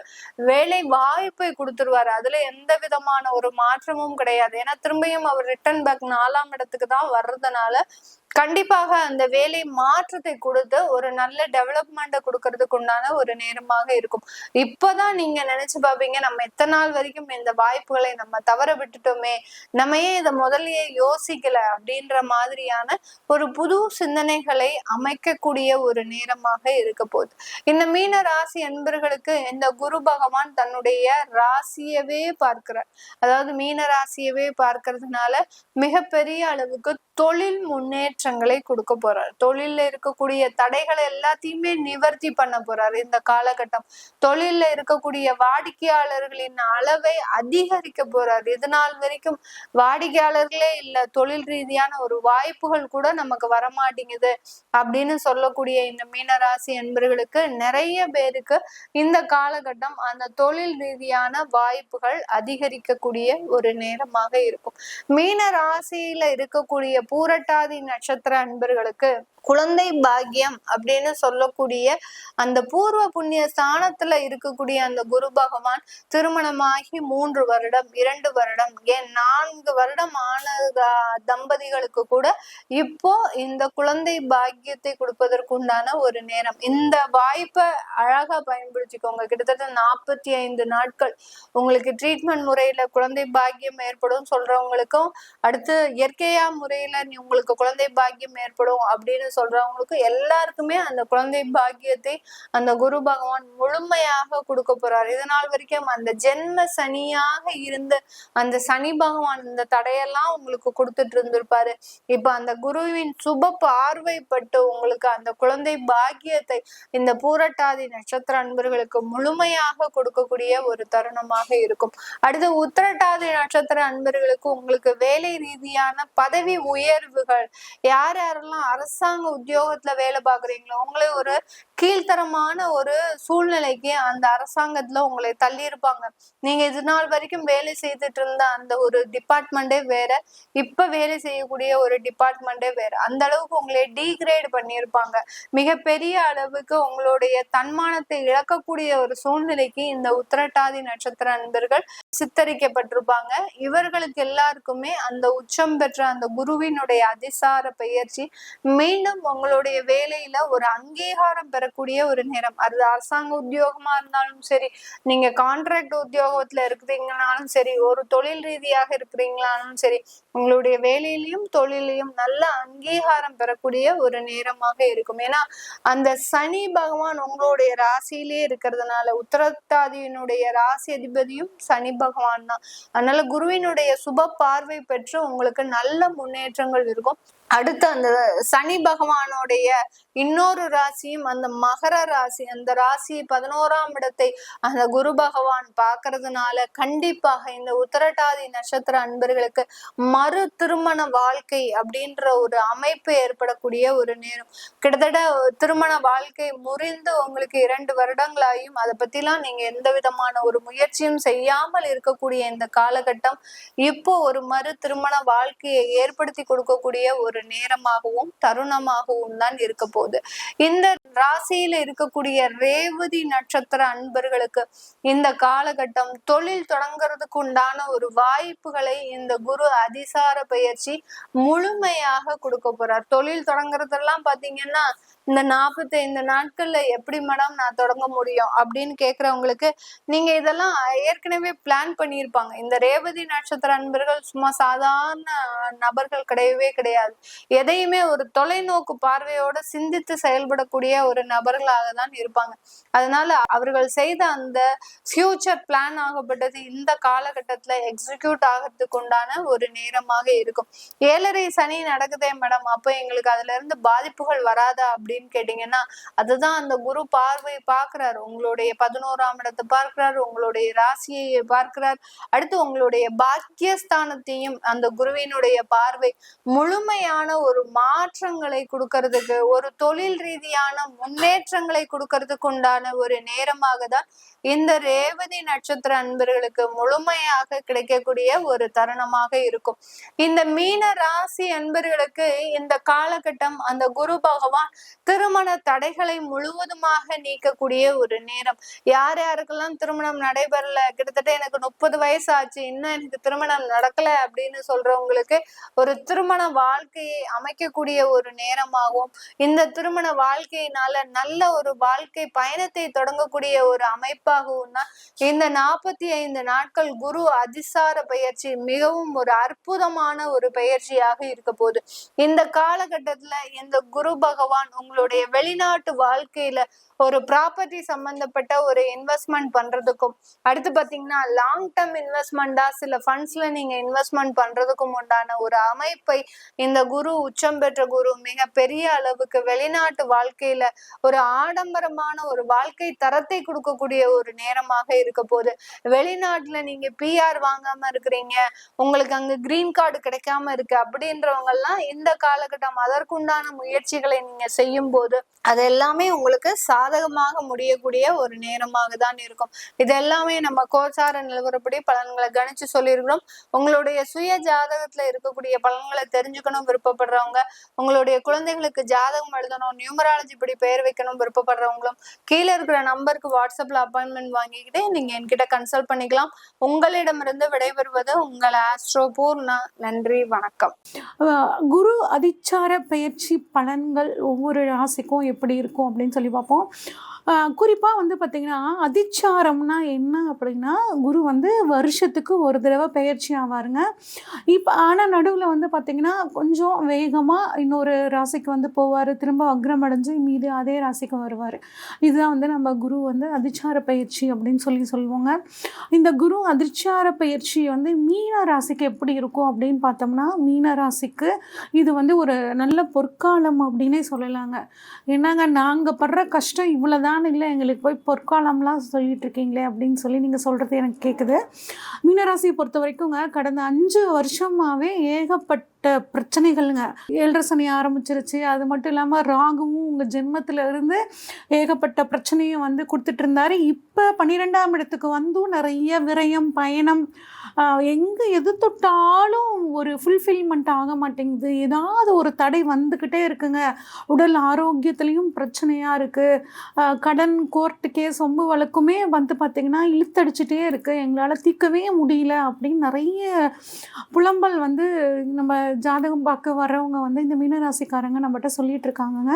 வேலை வாய்ப்பை கொடுத்துருவாரு. அதுல எந்த விதமான ஒரு மாற்றமும் கிடையாது. ஏன்னா திரும்பியும் அவர் ரிட்டர்ன் பேக் 4ஆம் இடத்துக்கு தான் வர்றதுனால கண்டிப்பாக அந்த வேலை மாற்றத்தை கொடுத்து ஒரு நல்ல டெவலப்மெண்ட்டை கொடுக்கறதுக்கு உண்டான ஒரு நேரமாக இருக்கும். இப்பதான் நீங்க நினைச்சு பாப்பீங்க, நம்ம எத்தனை நாள் வரைக்கும் இந்த வாய்ப்புகளை நம்ம தவற விட்டுட்டோமே, நம்ம ஏன் இதை முதல்லயே யோசிக்கல அப்படின்ற மாதிரியான ஒரு புது சிந்தனைகளை அமைக்கக்கூடிய ஒரு நேரமாக இருக்க போகுது. இந்த மீன ராசி என்பர்களுக்கு இந்த குரு பகவான் தன்னுடைய ராசியவே பார்க்கிறார். அதாவது மீன ராசியவே பார்க்கறதுனால மிகப்பெரிய அளவுக்கு தொழில் முன்னேற்றங்களை கொடுக்க போறார். தொழில்ல இருக்கக்கூடிய தடைகளை எல்லாத்தையுமே நிவர்த்தி பண்ண போறார். இந்த காலகட்டம் தொழில்ல இருக்கக்கூடிய வாடிக்கையாளர்களின் அளவை அதிகரிக்க போறார். இது நாள் வரைக்கும் வாடிக்கையாளர்களே இல்ல, தொழில் ரீதியான ஒரு வாய்ப்புகள் கூட நமக்கு வரமாட்டேங்குது அப்படின்னு சொல்லக்கூடிய இந்த மீனராசி என்பர்களுக்கு நிறைய பேருக்கு இந்த காலகட்டம் அந்த தொழில் ரீதியான வாய்ப்புகள் அதிகரிக்கக்கூடிய ஒரு நேரமாக இருக்கும். மீன ராசியில இருக்கக்கூடிய பூரட்டாதி நட்சத்திர அன்பர்களுக்கு குழந்தை பாக்கியம் அப்படின்னு சொல்லக்கூடிய அந்த பூர்வ புண்ணிய ஸ்தானத்துல இருக்கக்கூடிய அந்த குரு பகவான் திருமணமாகி 3 வருடம் 2 வருடம் ஏன் 4 வருடம் ஆன தம்பதிகளுக்கு கூட இப்போ இந்த குழந்தை பாக்கியத்தை கொடுப்பதற்குண்டான ஒரு நேரம். இந்த வாய்ப்பை அழகா பயன்படுத்திக்கோங்க. கிட்டத்தட்ட 45 நாட்கள் உங்களுக்கு ட்ரீட்மெண்ட் முறையில குழந்தை பாக்கியம் ஏற்படும் சொல்றவங்களுக்கும், அடுத்து இயற்கையா முறையில உங்களுக்கு குழந்தை பாக்கியம் ஏற்படும் அப்படின்னு சொல்றவங்களுக்கு எல்லாருக்குமே அந்த குழந்தை பாக்கியத்தை அந்த குரு பகவான் முழுமையாக கொடுக்க போறாரு. இதனால் வரைக்கும் அந்த ஜென்ம சனியாக இருந்த அந்த சனி பகவான் இந்த தடையெல்லாம் உங்களுக்கு கொடுத்துட்டு இருந்திருப்பாரு. இப்ப அந்த குருவின் சுப பார்வைப்பட்டு உங்களுக்கு அந்த குழந்தை பாக்கியத்தை இந்த பூரட்டாதி நட்சத்திர அன்பர்களுக்கு முழுமையாக கொடுக்கக்கூடிய ஒரு தருணமாக இருக்கும். அடுத்து உத்திரட்டாதி நட்சத்திர அன்பர்களுக்கு உங்களுக்கு வேலை ரீதியான பதவி உயர்வுகள், யார் யாரெல்லாம் அரசாங்க உத்தியோகத்துல வேலை பாக்குறீங்களோ உங்களை ஒரு கீழ்த்தரமான ஒரு சூழ்நிலைக்கு அந்த அரசாங்கத்துல உங்களை தள்ளி இருப்பாங்க. நீங்க இது நாள் வரைக்கும் வேலை செய்துட்டு இருந்த அந்த ஒரு டிபார்ட்மெண்டே வேற, இப்ப வேலை செய்யக்கூடிய ஒரு டிபார்ட்மெண்டே வேற. அந்த அளவுக்கு உங்களை டீக்ரேட் பண்ணியிருப்பாங்க. மிகப்பெரிய அளவுக்கு உங்களுடைய தன்மானத்தை இழக்கக்கூடிய ஒரு சூழ்நிலைக்கு இந்த உத்திரட்டாதி நட்சத்திர அன்பர்கள் சித்தரிக்கப்பட்டிருப்பாங்க. இவர்களுக்கு எல்லாருக்குமே அந்த உச்சம் பெற்ற அந்த குருவினுடைய அதிசார பெயர்ச்சி மீண்டும் உங்களுடைய வேலையில ஒரு அங்கீகாரம் பெறக்கூடிய ஒரு நேரம். அது அரசாங்க உத்தியோகமா இருந்தாலும் சரி, நீங்க கான்ட்ராக்ட் உத்தியோகத்துல இருக்கிறீங்கனாலும் சரி, ஒரு தொழில் ரீதியாக இருக்கிறீங்களாலும் சரி, உங்களுடைய வேலையிலையும் தொழிலையும் நல்ல அங்கீகாரம் பெறக்கூடிய ஒரு நேரமாக இருக்கும். ஏன்னா அந்த சனி பகவான் உங்களுடைய ராசியிலே இருக்கிறதுனால, உத்திரட்டாதியினுடைய ராசி அதிபதியும் சனி பகவான் தான். அதனால குருவினுடைய சுப பார்வை பெற்று உங்களுக்கு நல்ல முன்னேற்றங்கள் இருக்கும். அடுத்து அந்த சனி பகவானுடைய இன்னொரு ராசியும் அந்த மகர ராசி, அந்த ராசி 11ஆம் இடத்தை அந்த குரு பகவான் பாக்குறதுனால கண்டிப்பாக இந்த உத்திரட்டாதி நட்சத்திர அன்பர்களுக்கு மறு திருமண வாழ்க்கை அப்படின்ற ஒரு அமைப்பு ஏற்படக்கூடிய ஒரு நேரம். கிட்டத்தட்ட திருமண வாழ்க்கை முறிந்து உங்களுக்கு 2 வருடங்களாயும் அதை பத்திலாம் நீங்க எந்த விதமான ஒரு முயற்சியும் செய்யாமல் இருக்கக்கூடிய இந்த காலகட்டம் இப்போ ஒரு மறு திருமண வாழ்க்கையை ஏற்படுத்தி கொடுக்கக்கூடிய ஒரு நேரமாகவும் தருணமாகவும் தான் இருக்க போகுது. இந்த ராசியில இருக்கக்கூடிய ரேவதி நட்சத்திர அன்பர்களுக்கு இந்த காலகட்டம் தொழில் தொடங்குறதுக்கு உண்டான ஒரு வாய்ப்புகளை இந்த குரு அதிசார பெயர்ச்சி முழுமையாக கொடுக்க போறார். தொழில் தொடங்குறதெல்லாம் பாத்தீங்கன்னா இந்த 45 நாட்கள்ல எப்படி மேடம் நான் தொடங்க முடியும் அப்படின்னு கேக்குறவங்களுக்கு நீங்க இதெல்லாம் ஏற்கனவே பிளான் பண்ணியிருப்பாங்க. இந்த ரேவதி நட்சத்திர அன்பர்கள் சும்மா சாதாரண நபர்கள் கிடையவே கிடையாது. எதையுமே ஒரு தொலைநோக்கு பார்வையோட சிந்தித்து செயல்படக்கூடிய ஒரு நபர்களாக தான் இருப்பாங்க. அதனால அவர்கள் செய்த அந்த ஃபியூச்சர் பிளான் ஆகப்பட்டது இந்த காலகட்டத்துல எக்ஸிக்யூட் ஆகிறதுக்கு உண்டான ஒரு நேரமாக இருக்கும். 7.5 சனி நடக்குதே மேடம், அப்ப எங்களுக்கு அதுல இருந்து பாதிப்புகள் வராதா அப்படின்னு கேட்டீங்கன்னா, அதுதான் அந்த குரு பார்வை பார்க்கிறார். உங்களுடைய 11ஆம் இடத்தை பார்க்கிறார், உங்களுடைய ராசியை பார்க்கிறார், அடுத்து உங்களுடைய பாக்கியஸ்தானத்தையும் அந்த குருவினுடைய பார்வை முழுமையான ஒரு மாற்றங்களை கொடுக்கறதுக்கு, ஒரு தொழில் ரீதியான முன்னேற்றங்களை கொடுக்கறதுக்கு உண்டான ஒரு நேரமாக தான் இந்த ரேவதி நட்சத்திர அன்பர்களுக்கு முழுமையாக கிடைக்கக்கூடிய ஒரு தருணமாக இருக்கும். இந்த மீன ராசி அன்பர்களுக்கு இந்த காலகட்டம் அந்த குரு பகவான் திருமண தடைகளை முழுவதுமாக நீக்கக்கூடிய ஒரு நேரம். யார் யாருக்கெல்லாம் திருமணம் நடைபெறல, கிட்டத்தட்ட எனக்கு 30 வயசு ஆச்சு இன்னும் எனக்கு திருமணம் நடக்கல அப்படின்னு சொல்றவங்களுக்கு ஒரு திருமண வாழ்க்கையை அமைக்கக்கூடிய ஒரு நேரமாகவும், இந்த திருமண வாழ்க்கையினால நல்ல ஒரு வாழ்க்கை பயணத்தை தொடங்கக்கூடிய ஒரு அமைப்பாகவும் தான் இந்த 45 நாட்கள் குரு அதிசார பயிற்சி மிகவும் ஒரு அற்புதமான ஒரு பயிற்சியாக இருக்க போகுது. இந்த காலகட்டத்துல இந்த குரு பகவான் உங்களுடைய வெளிநாட்டு வாழ்க்கையில ஒரு ப்ராப்பர்ட்டி சம்பந்தப்பட்ட ஒரு இன்வெஸ்ட்மெண்ட் பண்றதுக்கும், அடுத்து பாத்தீங்கன்னா லாங் டர்ம் இன்வெஸ்ட்மெண்டா சில ஃபண்ட்ஸ்ல நீங்க இன்வெஸ்ட்மெண்ட் பண்றதுக்கும் உண்டான ஒரு அமைப்பை இந்த குரு உச்சம் பெற்ற குரு மிக பெரிய அளவுக்கு வெளிநாட்டு வாழ்க்கையில ஒரு ஆடம்பரமான ஒரு வாழ்க்கை தரத்தை கொடுக்கக்கூடிய ஒரு நேரமாக இருக்க போகுது. வெளிநாட்டுல நீங்க PR வாங்காம இருக்கிறீங்க, உங்களுக்கு அங்க கிரீன் கார்டு கிடைக்காம இருக்கு அப்படின்றவங்க எல்லாம் இந்த காலகட்டம் அதற்குண்டான முயற்சிகளை நீங்க செய்யும் போது அது எல்லாமே உங்களுக்கு சாதகமாக முடியக்கூடிய ஒரு நேரமாக தான் இருக்கும். இது எல்லாமே நம்ம கோச்சார நிலவரப்படி பலன்களை கணிச்சு சொல்லியிருக்கிறோம். உங்களுடைய சுய ஜாதகத்துல இருக்கக்கூடிய பலன்களை தெரிஞ்சுக்கணும் விருப்பப்படுறவங்க, உங்களுடைய குழந்தைகளுக்கு ஜாதகம் எழுதணும், நியூமராலஜி படி பெயர் வைக்கணும் விருப்பப்படுறவங்களும் கீழே இருக்கிற நம்பருக்கு வாட்ஸ்அப்ல அப்பாயின்மெண்ட் வாங்கிக்கிட்டு நீங்க என்கிட்ட கன்சல்ட் பண்ணிக்கலாம். உங்களிடமிருந்து விடைபெறுவது உங்கள் ஆஸ்ட்ரோ பூர்ணா. நன்றி, வணக்கம். குரு அதிச்சார பயிற்சி பலன்கள் ஒவ்வொரு ராசிக்கும் எப்படி இருக்கும் அப்படின்னு சொல்லி பார்ப்போம். குறிப்பாக வந்து பார்த்திங்கன்னா அதிச்சாரம்னா என்ன அப்படின்னா, குரு வந்து வருஷத்துக்கு ஒரு தடவை பயிற்சி ஆவாருங்க. இப்போ ஆனால் நடுவில் வந்து பார்த்திங்கன்னா கொஞ்சம் வேகமாக இன்னொரு ராசிக்கு வந்து போவார், திரும்ப வக்ரம் அடைஞ்சு மீது அதே ராசிக்கு வருவார். இதுதான் வந்து நம்ம குரு வந்து அதிச்சார பயிற்சி அப்படின்னு சொல்லுவாங்க. இந்த குரு அதிச்சார பயிற்சி வந்து மீன ராசிக்கு எப்படி இருக்கும் அப்படின்னு பார்த்தோம்னா, மீன ராசிக்கு இது வந்து ஒரு நல்ல பொற்காலம் அப்படின்னே சொல்லலாங்க. என்னங்க நாங்கள் படுற கஷ்டம் இவ்வளோதான் இல்லை, எங்களுக்கு போய் பொற்காலம்லாம் சொல்லிட்டு இருக்கீங்களே அப்படின்னு சொல்லி நீங்கள் சொல்கிறது எனக்கு கேட்குது. மீனராசியை பொறுத்த வரைக்குங்க கடந்த 5 வருஷமாகவே ஏகப்பட்ட பிரச்சனைகள்ங்க. 7 சனி ஆரம்பிச்சிருச்சு. அது மட்டும் இல்லாமல் ராகுவும் உங்கள் ஜென்மத்தில் இருந்து ஏகப்பட்ட பிரச்சனையும் வந்து கொடுத்துட்டு இருந்தாரு. இப்போ 12ஆம் இடத்துக்கு வந்தும் நிறைய விரயம், பயணம், எங்கே எது தொட்டாலும் ஒரு ஃபுல்ஃபில்மெண்ட் ஆக மாட்டேங்குது. ஏதாவது ஒரு தடை வந்துக்கிட்டே இருக்குங்க. உடல் ஆரோக்கியத்துலேயும் பிரச்சனையாக இருக்குது. கடன், கோர்ட்டு கேஸ், சொம்பு வழக்குமே வந்து பார்த்திங்கன்னா இழுத்தடிச்சிட்டே இருக்குது. எங்களால் தீர்க்கவே முடியல அப்படின்னு நிறைய புலம்பல் வந்து நம்ம ஜாதகம் பார்க்க வர்றவங்க வந்து இந்த மீனராசிக்காரங்க நம்மகிட்ட சொல்லிட்டு இருக்காங்கங்க.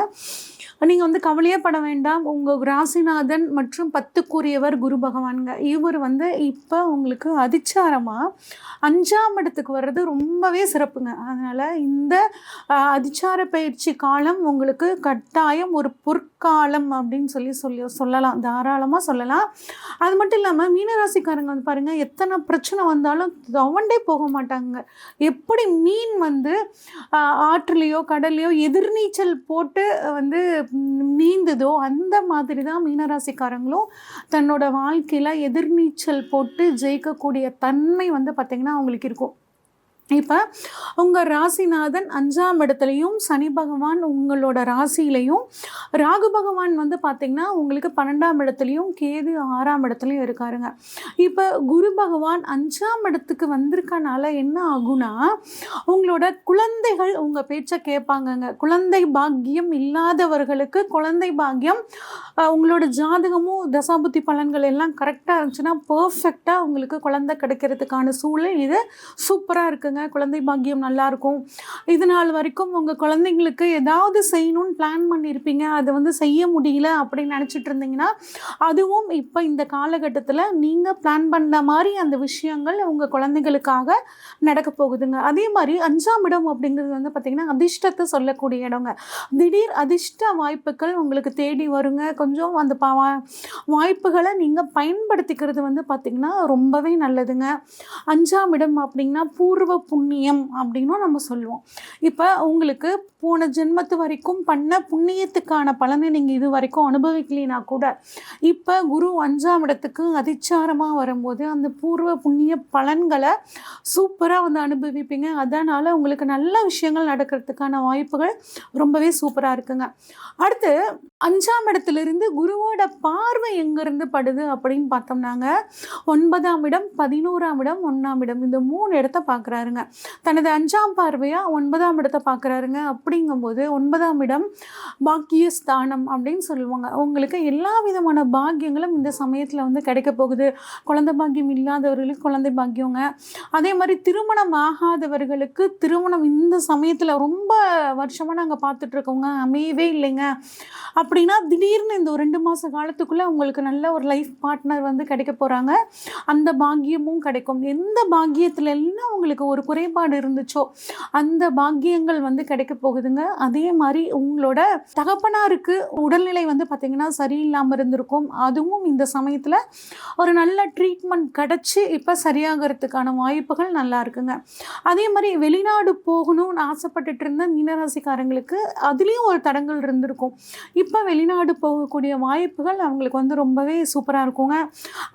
நீங்கள் வந்து கவலையே பட வேண்டாம். உங்கள் ராசிநாதன் மற்றும் 10க்குரியவர் குரு பகவானுங்க. இவர் வந்து இப்போ உங்களுக்கு அதிச்சாரமாக 5ஆம் இடத்துக்கு வர்றது ரொம்பவே சிறப்புங்க. அதனால் இந்த அதிச்சார பயிற்சி காலம் உங்களுக்கு கட்டாயம் ஒரு பொற்காலம் அப்படின்னு சொல்லலாம், தாராளமாக சொல்லலாம். அது மட்டும் இல்லாமல் மீனராசிக்காரங்க வந்து பாருங்கள், எத்தனை பிரச்சனை வந்தாலும் தவண்டே போக மாட்டாங்க. எப்படி மீன் வந்து ஆற்றுலையோ கடல்லையோ எதிர்நீச்சல் போட்டு வந்து நீந்துதோ அந்த மாதிரி தான் மீனராசிக்காரங்களும் தன்னோட வாழ்க்கையில் எதிர்நீச்சல் போட்டு ஜெயிக்கக்கூடிய தன்மை வந்து பார்த்திங்கன்னா அவங்களுக்கு இருக்கும். இப்போ உங்கள் ராசிநாதன் 5ஆம் இடத்துலையும், சனி பகவான் உங்களோட ராசியிலையும், ராகு பகவான் வந்து பார்த்திங்கன்னா உங்களுக்கு 12ஆம் இடத்துலையும், கேது 6ஆம் இடத்துலையும் இருக்காருங்க. இப்போ குரு பகவான் 5ஆம் இடத்துக்கு வந்திருக்கனால என்ன ஆகுனா, உங்களோட குழந்தைகள் உங்கள் பேச்சை கேட்பாங்கங்க. குழந்தை பாக்கியம் இல்லாதவர்களுக்கு குழந்தை பாக்கியம், உங்களோட ஜாதகமும் தசாபுத்தி பலன்கள் எல்லாம் கரெக்டாக இருந்துச்சுன்னா பர்ஃபெக்டாக உங்களுக்கு குழந்தை கிடைக்கிறதுக்கான சூழல் இது சூப்பராக இருக்குங்க. குழந்தை பாக்கியம் நல்லாயிருக்கும். இது நாள் வரைக்கும் உங்கள் குழந்தைங்களுக்கு ஏதாவது செய்யணும்னு பிளான் பண்ணியிருப்பீங்க, அதை வந்து செய்ய முடியல அப்படின்னு நினச்சிட்டு இருந்தீங்கன்னா அதுவும் இப்போ இந்த காலகட்டத்தில் நீங்கள் பிளான் பண்ண மாதிரி அந்த விஷயங்கள் உங்கள் குழந்தைகளுக்காக நடக்க போகுதுங்க. அதே மாதிரி 5ஆம் இடம் அப்படிங்கிறது வந்து பார்த்திங்கன்னா அதிர்ஷ்டத்தை சொல்லக்கூடிய இடங்க. திடீர் அதிர்ஷ்ட வாய்ப்புகள் உங்களுக்கு தேடி வருங்க. கொஞ்சம் அந்த வாய்ப்புகளை நீங்கள் பயன்படுத்திக்கிறது வந்து பார்த்திங்கன்னா ரொம்பவே நல்லதுங்க. 5ஆம் இடம் அப்படின்னா பூர்வ புண்ணியம் அப்படின்னும் நம்ம சொல்லுவோம். இப்போ உங்களுக்கு போன ஜென்மத்து வரைக்கும் பண்ண புண்ணியத்துக்கான பலனை நீங்கள் இது வரைக்கும் அனுபவிக்கலைன்னா கூட இப்போ குரு 5ஆம் இடத்துக்கு அதிச்சாரமாக வரும்போது அந்த பூர்வ புண்ணிய பலன்களை சூப்பராக வந்து அனுபவிப்பீங்க. அதனால் உங்களுக்கு நல்ல விஷயங்கள் நடக்கிறதுக்கான வாய்ப்புகள் ரொம்பவே சூப்பராக இருக்குங்க. அடுத்து 5ஆம் இடத்துலேருந்து குருவோட பார்வை எங்கேருந்து படுது அப்படின்னு பார்த்தோம்னாங்க, 9ஆம் இடம், 11ஆம் இடம், 1ஆம் இடம், இந்த 3 இடத்த பார்க்குறாருங்க. தனது 5ஆம் பார்வையாக 9ஆம் இடத்தை பார்க்குறாருங்க. அப்படிங்கும்போது 9ஆம் இடம் பாக்கியஸ்தானம் அப்படின்னு சொல்லுவாங்க. உங்களுக்கு எல்லா விதமான பாக்கியங்களும் இந்த சமயத்தில் வந்து கிடைக்க போகுது. குழந்தை பாக்கியம் இல்லாதவர்களுக்கு குழந்தை பாக்கியங்க. அதே மாதிரி திருமணம் ஆகாதவர்களுக்கு திருமணம் இந்த சமயத்தில் ரொம்ப வருஷமாக நாங்கள் பார்த்துட்ருக்கோங்க, அமையவே இல்லைங்க அப்படின்னா திடீர்னு இந்த ஒரு 2 மாத காலத்துக்குள்ளே உங்களுக்கு நல்ல ஒரு லைஃப் பார்ட்னர் வந்து கிடைக்க போகிறாங்க. அந்த பாக்கியமும் கிடைக்கும். எந்த பாக்கியத்தில் எல்லாம் உங்களுக்கு ஒரு குறைபாடு இருந்துச்சோ அந்த பாக்கியங்கள் வந்து கிடைக்க போகுதுங்க. அதே மாதிரி உங்களோட தகப்பனாருக்கு உடல்நிலை வந்து பார்த்திங்கன்னா சரியில்லாமல் இருந்திருக்கும். அதுவும் இந்த சமயத்தில் ஒரு நல்ல ட்ரீட்மெண்ட் கிடச்சி இப்போ சரியாகிறதுக்கான வாய்ப்புகள் நல்லா இருக்குங்க. அதே மாதிரி வெளிநாடு போகணும்னு ஆசைப்பட்டுட்டு இருந்த மீனராசிக்காரங்களுக்கு அதுலேயும் ஒரு தடங்கள் இருந்திருக்கும். இப்போ வெளிநாடு போகக்கூடிய வாய்ப்புகள் அவங்களுக்கு வந்து ரொம்பவே சூப்பராக இருக்குங்க.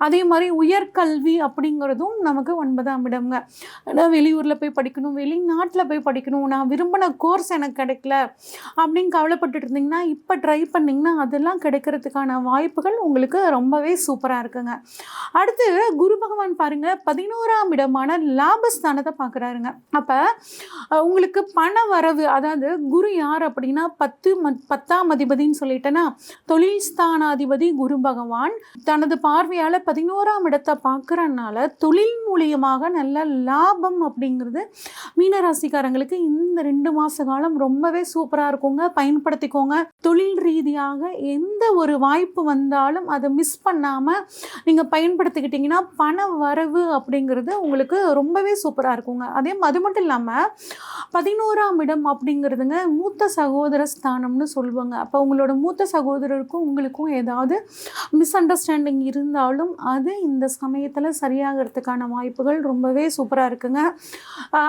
அதே மாதிரி உயர்கல்வி அப்படிங்கிறதும் நமக்கு 9ஆம் இடம்ங்க. வெளியூரில் போய் படிக்கணும், வெளிநாட்டில் போய் படிக்கணும், நான் விரும்பின கோர்ஸ் எனக்கு கிடைக்கல அப்படின்னு கவலைப்பட்டுட்டு இருந்தீங்கன்னா இப்போ ட்ரை பண்ணிங்கன்னா அதெல்லாம் கிடைக்கிறதுக்கான வாய்ப்புகள் உங்களுக்கு ரொம்பவே சூப்பராக இருக்குங்க. அடுத்து குரு பகவான் பாருங்கள் 11ஆம் இடமான லாபஸ்தானத்தை பார்க்குறாருங்க. அப்போ உங்களுக்கு பண வரவு, அதாவது குரு யார் அப்படின்னா 10ஆம் அதிபதின்னு சொல்லிட்டேன்னா தொழில் ஸ்தானாதிபதி குரு பகவான் தனது பார்வையால் 11ஆம் இடத்தை பார்க்குறதுனால தொழில் மூலியமாக நல்ல லாபம் அப்படிங்கிறது மீனராசிக்காரங்களுக்கு இந்த 2 மாத காலம் ரொம்பவே சூப்பராக இருக்குங்க. பயன்படுத்திக்கோங்க. தொழில் ரீதியாக எந்த ஒரு வாய்ப்பு வந்தாலும் அதை மிஸ் பண்ணாமல் நீங்கள் பயன்படுத்திக்கிட்டிங்கன்னா பண வரவு அப்படிங்கிறது உங்களுக்கு ரொம்பவே சூப்பராக இருக்குங்க. அது மட்டும் இல்லாமல் 11ஆம் இடம் அப்படிங்கிறதுங்க மூத்த சகோதர ஸ்தானம்னு சொல்லுவாங்க. அப்போ உங்களோட மூத்த சகோதரருக்கும் உங்களுக்கும் ஏதாவது மிஸ் அண்டர்ஸ்டாண்டிங் இருந்தாலும் அது இந்த சமயத்தில் சரியாகிறதுக்கான வாய்ப்புகள் ரொம்பவே சூப்பராக இருக்குங்க.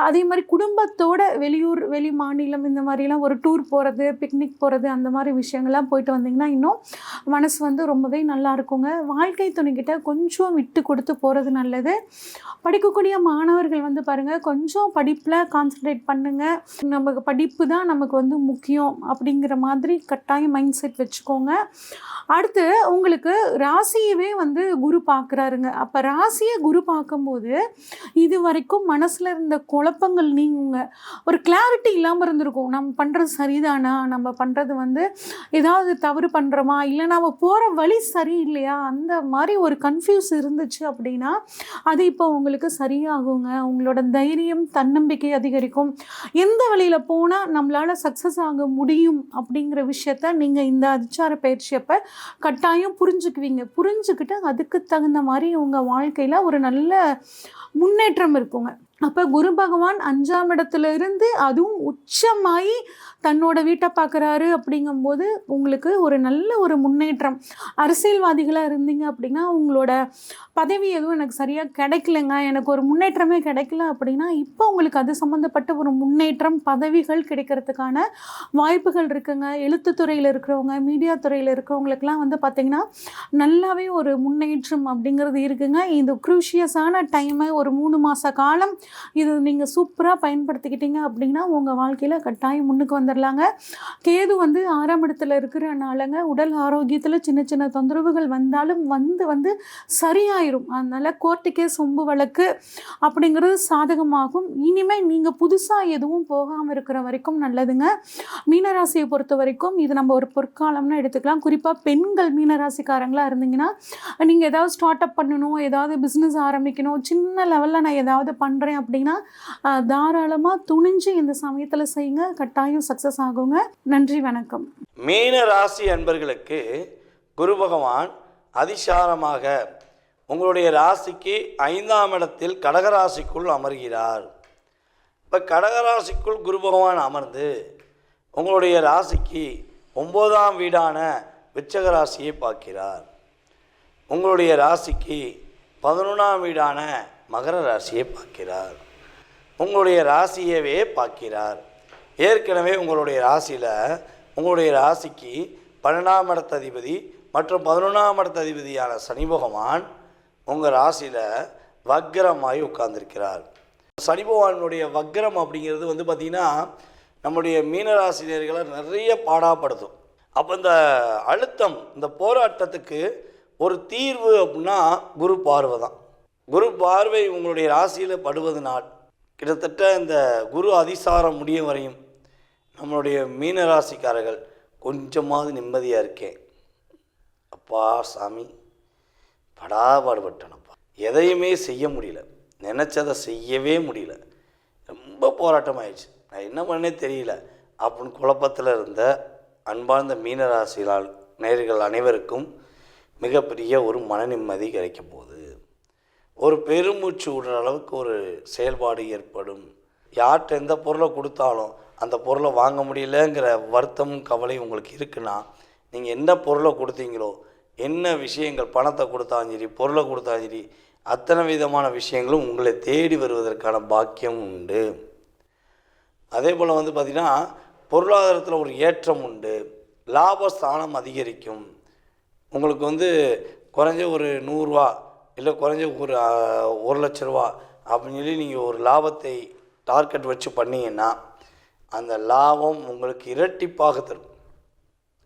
அதே மாதிரி குடும்பத்தோட வெளியூர் வெளி மாநிலம் இந்த மாதிரிலாம் ஒரு டூர் போகிறது, பிக்னிக் போகிறது, அந்த மாதிரி விஷயங்கள்லாம் போயிட்டு வந்தீங்கன்னா இன்னும் மனசு வந்து ரொம்பவே நல்லா இருக்குங்க. வாழ்க்கை துணைக்கிட்ட கொஞ்சம் விட்டு கொடுத்து போகிறது நல்லது. படிக்கக்கூடிய மாணவர்கள் வந்து பாருங்கள், கொஞ்சம் படிப்பில் கான்சன்ட்ரேட் பண்ணுங்கள். நமக்கு படிப்பு தான் நமக்கு வந்து முக்கியம் அப்படிங்கிற மாதிரி கட்டாயம் மைண்ட் செட் வச்சுக்கோங்க. அடுத்து உங்களுக்கு ராசியவே வந்து குரு பார்க்குறாருங்க. அப்போ ராசியை குரு பார்க்கும்போது இது வரைக்கும் மனசில் இருந்த குழப்பங்கள் நீங்குங்க. ஒரு கிளாரிட்டி இல்லாமல் இருந்திருக்கும். நம்ம பண்ணுறது சரிதானா, நம்ம பண்ணுறது வந்து ஏதாவது தவறு பண்ணுறோமா, இல்லை நம்ம போகிற வழி சரியில்லையா, அந்த மாதிரி ஒரு கன்ஃபியூஸ் இருந்துச்சு அப்படின்னா அது இப்போ உங்களுக்கு சரியாகுங்க. உங்களோட தைரியம் தன்னம்பிக்கை அதிகரிக்கும். எந்த வழியில் போனால் நம்மளால் சக்ஸஸ் ஆக முடியும் அப்படிங்கிற விஷயத்த நீங்கள் இந்த அதிச்சார பயிற்சியப்போ கட்டாயம் புரிஞ்சுக்கிட்டு அதுக்கு தகுந்த மாதிரி உங்கள் வாழ்க்கையில் ஒரு நல்ல முன்னேற்றம் இருக்குங்க. அப்போ குரு பகவான் 5ஆம் இடத்துல இருந்து அதுவும் உச்சமாகி தன்னோட வீட்டை பார்க்குறாரு அப்படிங்கும்போது உங்களுக்கு ஒரு நல்ல ஒரு முன்னேற்றம். அரசியல்வாதிகளாக இருந்தீங்க அப்படின்னா உங்களோட பதவி எதுவும் எனக்கு சரியாக கிடைக்கலங்க, எனக்கு ஒரு முன்னேற்றமே கிடைக்கல அப்படின்னா இப்போ உங்களுக்கு அது சம்மந்தப்பட்ட ஒரு முன்னேற்றம், பதவிகள் கிடைக்கிறதுக்கான வாய்ப்புகள் இருக்குங்க. எழுத்துத்துறையில் இருக்கிறவங்க, மீடியா துறையில் இருக்கிறவங்களுக்கெல்லாம் வந்து பார்த்திங்கன்னா நல்லாவே ஒரு முன்னேற்றம் அப்படிங்கிறது இருக்குங்க. இந்த க்ரூஷியஸான டைமை ஒரு 3 மாத காலம் இது நீங்கள் சூப்பராக பயன்படுத்திக்கிட்டீங்க அப்படின்னா உங்கள் வாழ்க்கையில் கட்டாயம் முன்னுக்கு வந்துடலாங்க. கேது வந்து 6ஆம் இடத்துல இருக்கிறனாலங்க உடல் ஆரோக்கியத்தில் சின்ன சின்ன தொந்தரவுகள் வந்தாலும் வந்து சரியாயிரும். அதனால் கோர்ட்டு கேஸ், சொம்பு வழக்கு அப்படிங்கிறது சாதகமாகும். இனிமேல் நீங்கள் புதுசாக எதுவும் போகாமல் இருக்கிற வரைக்கும் நல்லதுங்க. மீனராசியை பொறுத்த வரைக்கும் இது நம்ம ஒரு பொற்காலம்னு எடுத்துக்கலாம். குறிப்பாக பெண்கள் மீனராசிக்காரங்களாக இருந்தீங்கன்னா நீங்கள் ஏதாவது ஸ்டார்ட் அப் பண்ணணும், ஏதாவது பிஸ்னஸ் ஆரம்பிக்கணும், சின்ன லெவலில் நான் ஏதாவது பண்ணுறேன் அப்படின்னா தாராளமாக துணிஞ்சு இந்த சமயத்தில் செய்யுங்க. கட்டாயம் சக்ஸஸ் ஆகுங்க. நன்றி, வணக்கம். மீன ராசி அன்பர்களுக்கு குரு பகவான் அதிசாரமாக உங்களுடைய ராசிக்கு 5ஆம் இடத்தில் கடகராசிக்குள் அமர்கிறார். இப்போ கடகராசிக்குள் குரு பகவான் அமர்ந்து உங்களுடைய ராசிக்கு 9ஆம் வீடான விருச்சிக ராசியை பார்க்கிறார். உங்களுடைய ராசிக்கு 11ஆம் வீடான மகர ராசியை பார்க்கிறார். உங்களுடைய ராசியவே பார்க்கிறார். ஏற்கனவே உங்களுடைய ராசியில் உங்களுடைய ராசிக்கு 12ஆம் இடத்த அதிபதி மற்றும் 11ஆம் இடத்த அதிபதியான சனி பகவான் உங்கள் ராசியில் வக்ரமாகி உட்கார்ந்துருக்கிறார். சனி பகவானுடைய வக்ரம் அப்படிங்கிறது வந்து பார்த்திங்கன்னா நம்முடைய மீனராசினியர்களை நிறைய பாடாப்படுத்தும். அப்போ இந்த அழுத்தம், இந்த போராட்டத்துக்கு ஒரு தீர்வு அப்படின்னா குரு பார்வை தான். குரு பார்வை உங்களுடைய ராசியில் படுவதனால் கிட்டத்தட்ட இந்த குரு அதிசாரம் முடிய வரையும் நம்மளுடைய மீனராசிக்காரர்கள் கொஞ்சமாவது நிம்மதியாக இருக்கேன். அப்பா சாமி படாபாடுபட்டனப்பா, எதையுமே செய்ய முடியல, நினச்சதை செய்யவே முடியல, ரொம்ப போராட்டமாயிடுச்சு, நான் என்ன பண்ணே தெரியல அப்படின்னு குழப்பத்தில் இருந்த அன்பார்ந்த மீனராசியால் நேயர்கள் அனைவருக்கும் மிகப்பெரிய ஒரு மன நிம்மதி கிடைக்க போகுது. ஒரு பெருமூச்சு விடுற அளவுக்கு ஒரு செயல்பாடு ஏற்படும். யார்கிட்ட எந்த பொருளை கொடுத்தாலும் அந்த பொருளை வாங்க முடியலங்கிற வருத்தமும் கவலையும் உங்களுக்கு இருக்குன்னா நீங்கள் என்ன பொருளை கொடுத்தீங்களோ, என்ன விஷயங்கள், பணத்தை கொடுத்தாலும் சரி, பொருளை கொடுத்தாலும் சரி, அத்தனை விதமான விஷயங்களும் உங்களை தேடி வருவதற்கான பாக்கியம் உண்டு. அதே போல் வந்து பார்த்திங்கன்னா பொருளாதாரத்தில் ஒரு ஏற்றம் உண்டு. லாபஸ்தானம் அதிகரிக்கும். உங்களுக்கு வந்து குறைஞ்ச ஒரு 100 ரூபா இல்லை குறைஞ்ச ஒரு 1 லட்ச ரூபா அப்படின்னு சொல்லி நீங்கள் ஒரு லாபத்தை டார்கெட் வச்சு பண்ணிங்கன்னா அந்த லாபம் உங்களுக்கு இரட்டிப்பாக தரும்.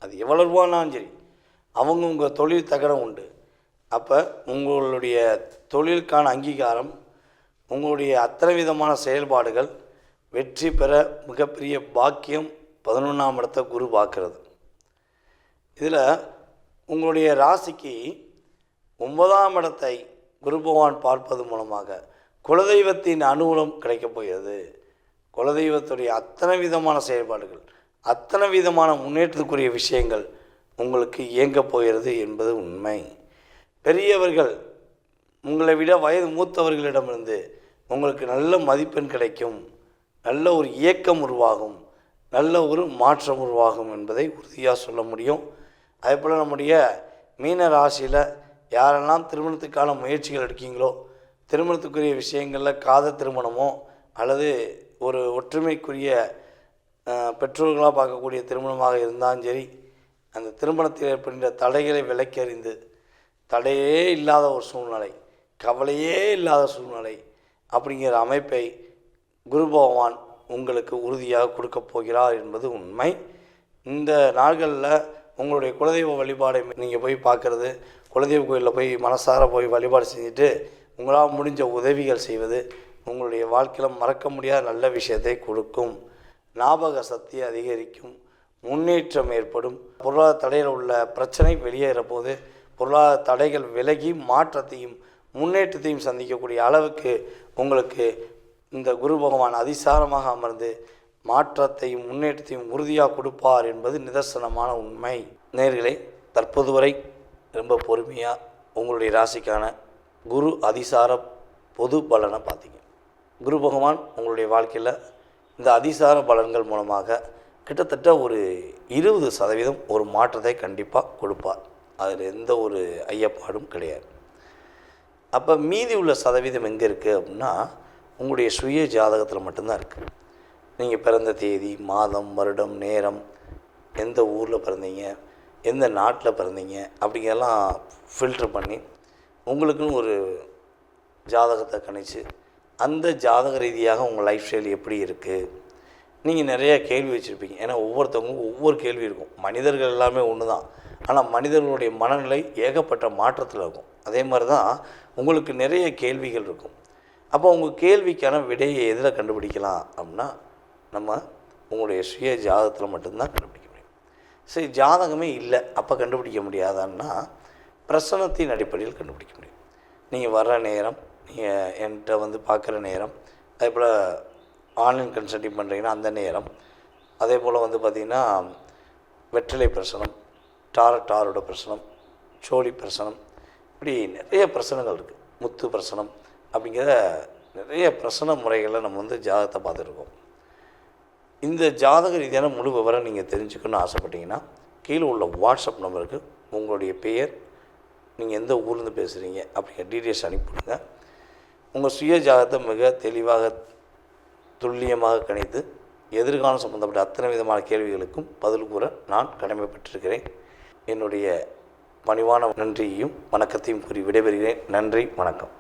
அது எவ்வளோ ரூபானாலும் சரி, அவங்க உங்கள் தொழில் தகனம் உண்டு. அப்போ உங்களுடைய தொழிலுக்கான அங்கீகாரம், உங்களுடைய அத்தனை விதமான செயல்பாடுகள் வெற்றி பெற மிகப்பெரிய பாக்கியம் 11ஆம் இடத்தை குரு பார்க்கறது. இதில் உங்களுடைய ராசிக்கு 9ஆம் இடத்தை குரு பகவான் பார்ப்பது மூலமாக குலதெய்வத்தின் அனுகூலம் கிடைக்கப் போகிறது. குலதெய்வத்துடைய அத்தனை விதமான செயல்பாடுகள், அத்தனை விதமான முன்னேற்றத்துக்குரிய விஷயங்கள் உங்களுக்கு இயங்கப் போகிறது என்பது உண்மை. பெரியவர்கள், உங்களை விட வயது மூத்தவர்களிடமிருந்து உங்களுக்கு நல்ல மதிப்பெண் கிடைக்கும், நல்ல ஒரு இயக்கம் உருவாகும், நல்ல ஒரு மாற்றம் உருவாகும் என்பதை உறுதியாக சொல்ல முடியும். அதேபோல் நம்முடைய மீன ராசியில் யாரெல்லாம் திருமணத்துக்கான முயற்சிகள் எடுக்கீங்களோ, திருமணத்துக்குரிய விஷயங்களில் காதல் திருமணமோ அல்லது ஒரு ஒற்றுமைக்குரிய பெற்றோர்களாக பார்க்கக்கூடிய திருமணமாக இருந்தாலும் சரி, அந்த திருமணத்தில் ஏற்படுகின்ற தடைகளை விலக்கறிந்து தடையே இல்லாத ஒரு சூழ்நிலை, கவலையே இல்லாத சூழ்நிலை அப்படிங்கிற அமைப்பை குரு பகவான் உங்களுக்கு உறுதியாக கொடுக்க போகிறார் என்பது உண்மை. இந்த நாட்களில் உங்களுடைய குலதெய்வ வழிபாடை நீங்கள் போய் பார்க்குறது, குலதெய்வ கோயிலில் போய் மனசார போய் வழிபாடு செஞ்சுட்டு உங்களால் முடிஞ்ச உதவிகள் செய்வது உங்களுடைய வாழ்க்கையில் மறக்க முடியாத நல்ல விஷயத்தை கொடுக்கும். ஞாபக சக்தி அதிகரிக்கும், முன்னேற்றம் ஏற்படும். பொருளாதார தடையில் உள்ள பிரச்சனை வெளியேற போது பொருளாதார தடைகள் விலகி மாற்றத்தையும் முன்னேற்றத்தையும் சந்திக்கக்கூடிய அளவுக்கு உங்களுக்கு இந்த குரு பகவான் அதிசாரமாக அமர்ந்து மாற்றத்தையும் முன்னேற்றத்தையும் உறுதியாக கொடுப்பார் என்பது நிதர்சனமான உண்மை. நேயர்களே, தற்போது வரை ரொம்ப பொறுமையாக உங்களுடைய ராசிக்கான குரு அதிசார பொது பலனை பார்த்தீங்க. குரு பகவான் உங்களுடைய வாழ்க்கையில் இந்த அதிசார பலன்கள் மூலமாக கிட்டத்தட்ட ஒரு 20% ஒரு மாற்றத்தை கண்டிப்பாக கொடுப்பார். அதில் எந்த ஒரு ஐயப்பாடும் கிடையாது. அப்போ மீதி உள்ள சதவீதம் எங்கே இருக்குது அப்படின்னா, உங்களுடைய சுய ஜாதகத்தில் மட்டும்தான் இருக்குது. நீங்கள் பிறந்த தேதி, மாதம், வருடம், நேரம், எந்த ஊரில் பிறந்தீங்க, எந்த நாட்டில் பிறந்தீங்க அப்படிங்கிறலாம் ஃபில்ட்ரு பண்ணி உங்களுக்குன்னு ஒரு ஜாதகத்தை கணிச்சு அந்த ஜாதக ரீதியாக உங்கள் லைஃப் ஸ்டைல் எப்படி இருக்குது. நீங்கள் நிறைய கேள்வி வச்சுருப்பீங்க. ஏன்னா ஒவ்வொருத்தவங்களுக்கும் ஒவ்வொரு கேள்வி இருக்கும். மனிதர்கள் எல்லாமே ஒன்று தான், ஆனால் மனிதர்களுடைய மனநிலை ஏகப்பட்ட மாற்றத்தில் இருக்கும். அதே மாதிரி தான் உங்களுக்கு நிறைய கேள்விகள் இருக்கும். அப்போ உங்கள் கேள்விக்கான விடையை எதில் கண்டுபிடிக்கலாம் அப்படின்னா, நம்ம உங்களுடைய சுய ஜாதகத்தில் மட்டும்தான் கண்டுபிடிக்க முடியும். சரி, ஜாதகமே இல்லை அப்போ கண்டுபிடிக்க முடியாதான்னா பிரசனத்தின் அடிப்படையில் கண்டுபிடிக்க முடியும். நீங்கள் வர்ற நேரம், நீங்கள் என்கிட்ட வந்து பார்க்குற நேரம், அதே போல் ஆன்லைன் கன்சல்டிங் பண்ணுறீங்கன்னா அந்த நேரம், அதே போல் வந்து பார்த்திங்கன்னா வெற்றிலை பிரசனம், டாரோட பிரசனம், சோழி பிரசனம், இப்படி நிறைய பிரசனங்கள் இருக்குது. முத்து பிரசனம் அப்படிங்கிற நிறைய பிரசன முறைகளை நம்ம வந்து ஜாதகத்தை பார்த்துருக்கோம். இந்த ஜாதக ரீதியான முழு விவரம் நீங்கள் தெரிஞ்சுக்கணும்னு ஆசைப்பட்டீங்கன்னா கீழே உள்ள வாட்ஸ்அப் நம்பருக்கு உங்களுடைய பெயர், நீங்கள் எந்த ஊர்லேருந்து பேசுகிறீங்க அப்படிங்கிற டீட்டெயில்ஸ் அனுப்பிவிடுங்க. உங்கள் சுய ஜாதகத்தை மிக தெளிவாக துல்லியமாக கணித்து எதிர்காலம் சம்பந்தப்பட்ட அத்தனை விதமான கேள்விகளுக்கும் பதில் கூற நான் கடமைப்பட்டிருக்கிறேன். என்னுடைய பணிவான நன்றியையும் வணக்கத்தையும் கூறி விடைபெறுகிறேன். நன்றி, வணக்கம்.